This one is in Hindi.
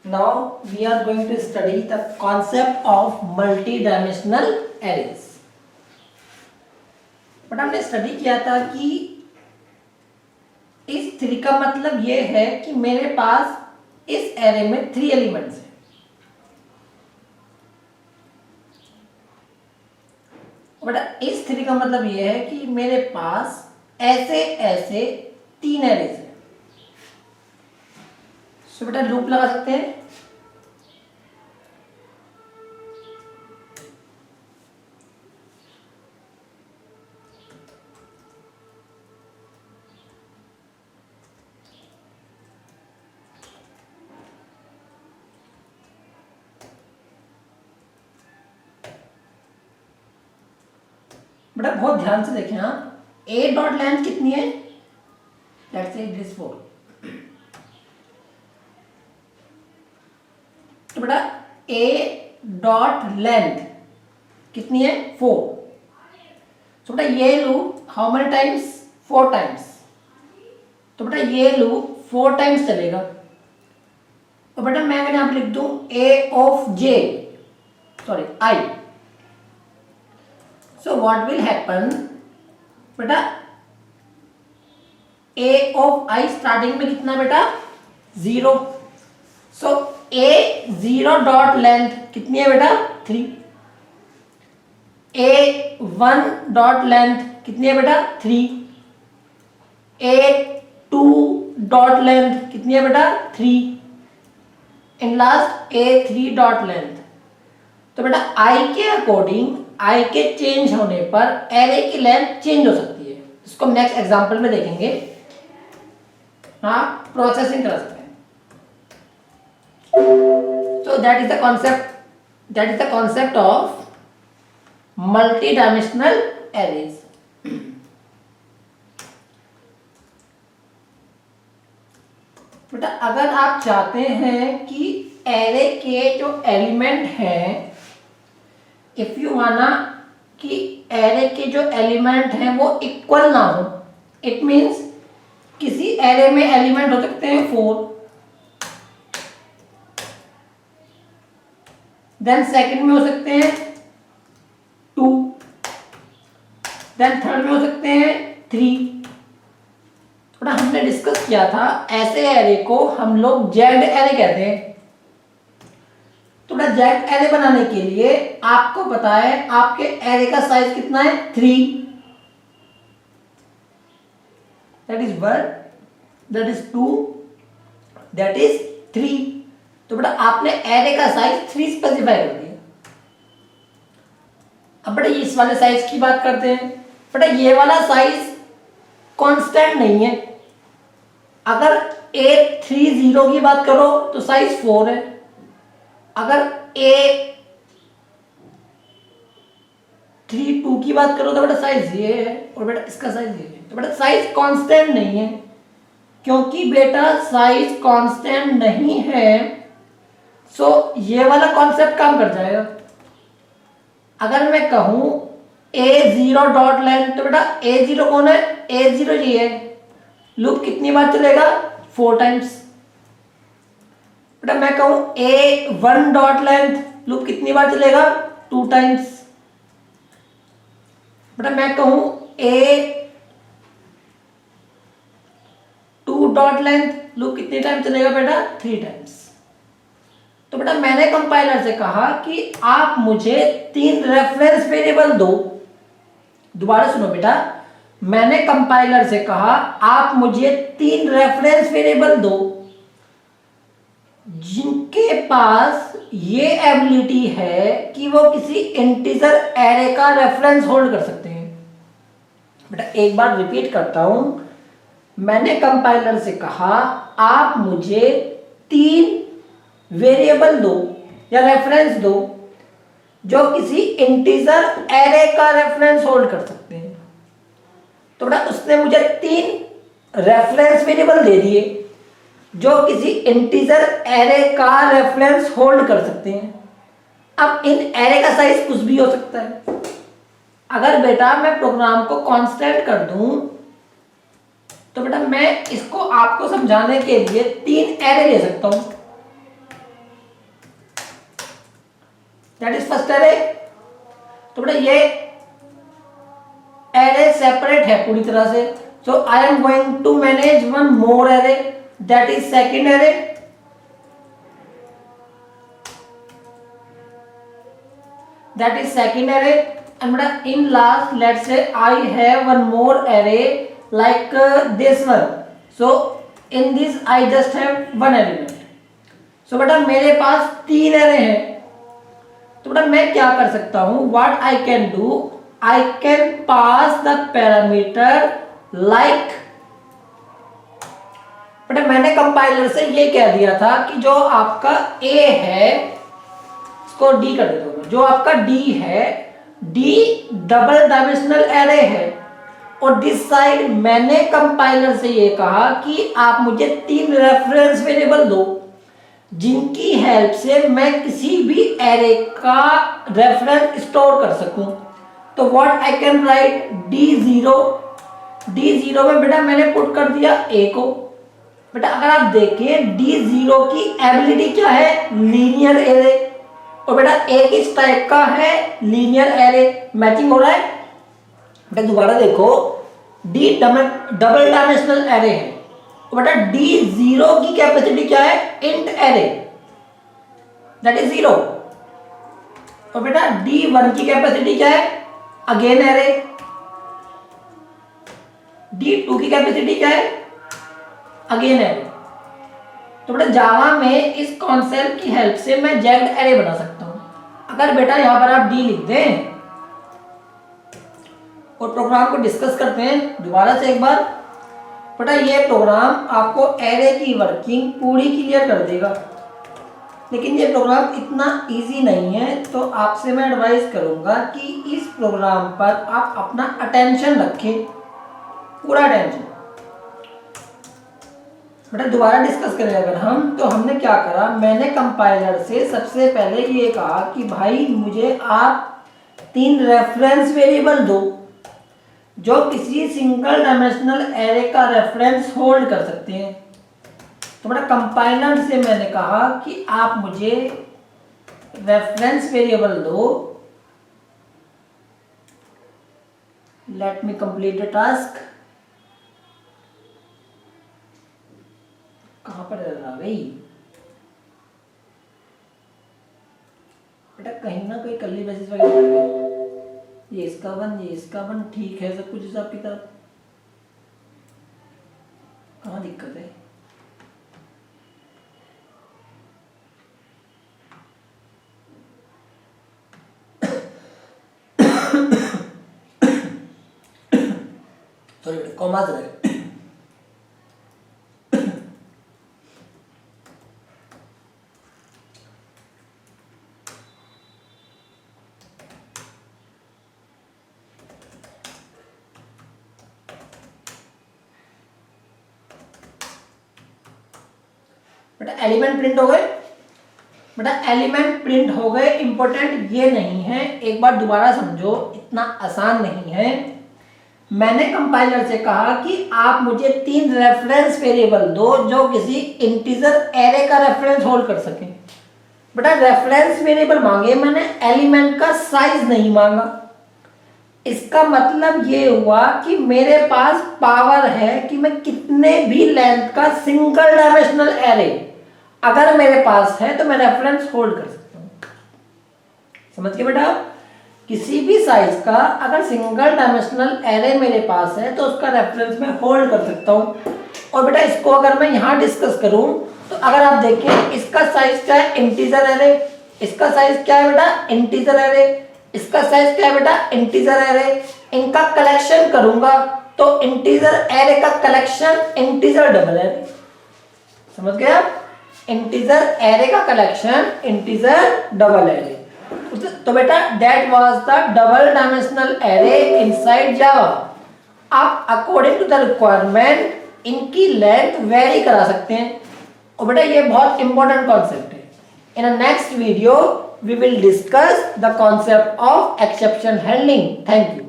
Now we are going to study the concept of multi-dimensional arrays. But हमने स्टडी किया था कि इस थ्री का मतलब ये है कि मेरे पास इस एरे में 3 एलिमेंट्स हैं. बट इस थ्री का मतलब ये है कि मेरे पास ऐसे ऐसे 3 एरेज हैं. सो बेटा लूप लगा सकते हैं. बेटा बहुत ध्यान से देखें. हाँ, ए डॉट लेंथ कितनी है? Let's say it is 4. तो बेटा ए डॉट लेंथ कितनी है? 4. तो बेटा ये loop how many times? 4 times. तो बेटा ये लूप 4 टाइम्स चलेगा. तो बेटा मैं अगर यहां पर लिख दूं A of J, sorry I. So what will happen? बेटा a of I स्टार्टिंग में कितना बेटा? 0. So a0 डॉट लेंथ कितनी है बेटा? 3. a1 डॉट लेंथ कितनी है बेटा? 3. a2 डॉट लेंथ कितनी है बेटा? 3. And last a3 dot length. तो बेटा I के अकॉर्डिंग आई के चेंज होने पर एरे की लेंथ चेंज हो सकती है. इसको नेक्स्ट एग्जांपल में देखेंगे. हाँ, प्रोसेसिंग कर सकते हैं. So that is the concept of multi dimensional arrays. बेटा अगर आप चाहते हैं कि एरे के जो एलिमेंट हैं, इफ यू माना कि एरे के जो एलिमेंट हैं वो इक्वल ना हो, इट मींस किसी एरे में एलिमेंट हो सकते हैं 4, देन सेकंड में हो सकते हैं 2, देन थर्ड में हो सकते हैं 3. थोड़ा हमने डिस्कस किया था ऐसे एरे को हम लोग जेड एरे कहते हैं. थोड़ा जेड एरे बनाने के लिए आपको पता है आपके एरे का साइज कितना है? 3. That is 1, that is 2, that is 3. तो बेटा आपने एरे का साइज 3 स्पेसिफाई कर दिया. अब बेटा इस वाले साइज की बात करते हैं. बेटा ये वाला साइज कांस्टेंट नहीं है. अगर A30 की बात करो तो साइज 4 है. अगर A32 की बात करो तो बेटा साइज ये है और बेटा इसका साइज ये है. तो बेटा साइज कांस्टेंट नहीं है. क्योंकि बेटा साइज कांस्टेंट नहीं है सो ये वाला कॉन्सेप्ट काम कर जाएगा. अगर मैं कहूं A0 डॉट लेंथ, तो बेटा A0 कौन है? A0 ये है. लूप कितनी बार चलेगा? 4 टाइम्स. बेटा मैं कहूं A1 डॉट लेंथ, लूप कितनी बार चलेगा? 2 टाइम्स. बेटा मैं कहूं A2 डॉट लेंथ, लूप कितनी टाइम चलेगा बेटा? 3 टाइम्स. तो बेटा मैंने कंपाइलर से कहा कि आप मुझे 3 रेफरेंस वेरिएबल दो. दोबारा सुनो बेटा, मैंने कंपाइलर से कहा आप मुझे 3 रेफरेंस वेरिएबल दो जिनके पास ये एबिलिटी है कि वो किसी इंटीजर एरे का रेफरेंस होल्ड कर सकते हैं. बेटा एक बार रिपीट करता हूं, मैंने कंपाइलर से कहा आप मुझे 3 वेरिएबल दो या रेफरेंस दो जो किसी इंटीजर एरे का रेफरेंस होल्ड कर सकते हैं. तो बेटा उसने मुझे 3 रेफरेंस वेरिएबल दे दिए जो किसी इंटीजर एरे का रेफरेंस होल्ड कर सकते हैं. अब इन एरे का साइज कुछ भी हो सकता है. अगर बेटा मैं प्रोग्राम को कांस्टेंट कर दूं तो बेटा मैं इसको आपको समझाने के लिए 3 एरे ले सकता हूं. फर्स्ट एरे, तो बेटा ये एरे सेपरेट है पूरी तरह से, so I am going to manage one more array, that is second array. That is second array, and in last let's say I have one more array like this one, so in this I just have one element, so बेटा मेरे पास 3 array है, तो बेटा मैं क्या कर सकता हूँ, what I can do, I can pass the parameter like, बेटा मैंने कंपाइलर से ये कह दिया था कि जो आपका A है इसको D कर देता हूँ, जो आपका D है, D डबल डायमेंशनल एरे है, और दिस साइड मैंने कंपाइलर से ये कहा कि आप मुझे 3 रेफरेंस वेरिएबल दो जिनकी हेल्प से मैं किसी भी एरे का रेफरेंस स्टोर कर सकूं। तो what I can write, D0 में बेटा मैंने पुट कर दिया A को। बेटा अगर आप देखें D0 की एबिलिटी क्या है, लीनियर एरे, और बेटा एक इस टाइप का है लीनियर एरे, मैचिंग हो रहा है। बेटा दोबारा देखो, D डबल डायमेंशनल एरे है, तो बेटा D0 की कैपेसिटी क्या है, इंट एरे, दैट इज 0, और बेटा D1 की कैपेसिटी क्या है, अगेन एरे, D2 की कैपेसिटी क्या है, अगेन एरे। तो बेटा जावा में इस कॉन्सेप्ट की हेल्प से मैं जैक्ड एरे बना सकता हूं। अगर बेटा यहां पर आप D लिख दें और प्रोग्राम को डिस्कस करते हैं दोबारा से एक बार, बेटा ये प्रोग्राम आपको एरे की वर्किंग पूरी क्लियर कर देगा, लेकिन ये प्रोग्राम इतना इजी नहीं है, तो आपसे मैं एडवाइस करूंगा कि इस प्रोग्राम पर आप अपना अटेंशन रखें, पूरा अटेंशन। बेटा दोबारा डिस्कस करें अगर हम, तो हमने क्या करा, मैंने कंपाइलर से सबसे पहले ये कहा कि भाई मुझे आप 3 रेफरेंस वेरिएबल दो जो किसी सिंगल डायमेंशनल एरे का रेफरेंस होल्ड कर सकते हैं। तो बेटा कंपाइलर से मैंने कहा कि आप मुझे रेफरेंस वेरिएबल दो, let me complete the task. कहां पर रह गई बेटा, कहीं ना कहीं कर्ली ब्रेसेस वगैरह, ये इसका वन, ये इसका वन, ठीक है सब कुछ हिसाब किताब, कहाँ दिक्कत है। सॉरी बेटा कॉमास रहे। बेटा एलिमेंट प्रिंट हो गए, बेटा एलिमेंट प्रिंट हो गए, इंपॉर्टेंट ये नहीं है, एक बार दोबारा समझो, इतना आसान नहीं है। मैंने कंपाइलर से कहा कि आप मुझे 3 रेफरेंस वेरिएबल दो जो किसी इंटीजर एरे का रेफरेंस होल्ड कर सके। बेटा रेफरेंस वेरिएबल मांगे मैंने, एलिमेंट का साइज नहीं मांगा। इसका मतलब ये हुआ कि मेरे पास पावर है कि मैं कितने भी लेंथ का सिंगल डायमेंशनल एरे अगर मेरे पास है तो मैं रेफरेंस होल्ड कर सकता हूं। समझ गए बेटा, किसी भी साइज का अगर सिंगल डायमेंशनल एरे मेरे पास है तो उसका रेफरेंस मैं होल्ड कर सकता हूं। और बेटा इसको अगर मैं यहां डिस्कस करूं तो अगर आप देखें इसका साइज क्या है, इंटीजर एरे, इसका साइज क्या है बेटा, इंटीजर एरे, इसका साइज क्या है बेटा, इंटीजर एरे। इनका कलेक्शन करूंगा तो इंटीजर एरे का कलेक्शन इंटीजर डबल एरे। समझ गए आप, इंटीजर एरे का कलेक्शन इंटीजर डबल एरे। तो बेटा that was the double dimensional array inside Java. आप अकॉर्डिंग टू द रिक्वायरमेंट इनकी लेंथ वेरी करा सकते हैं। और बेटा ये बहुत इंपॉर्टेंट कॉन्सेप्ट है। In a next video we will discuss the concept of exception handling. Thank you.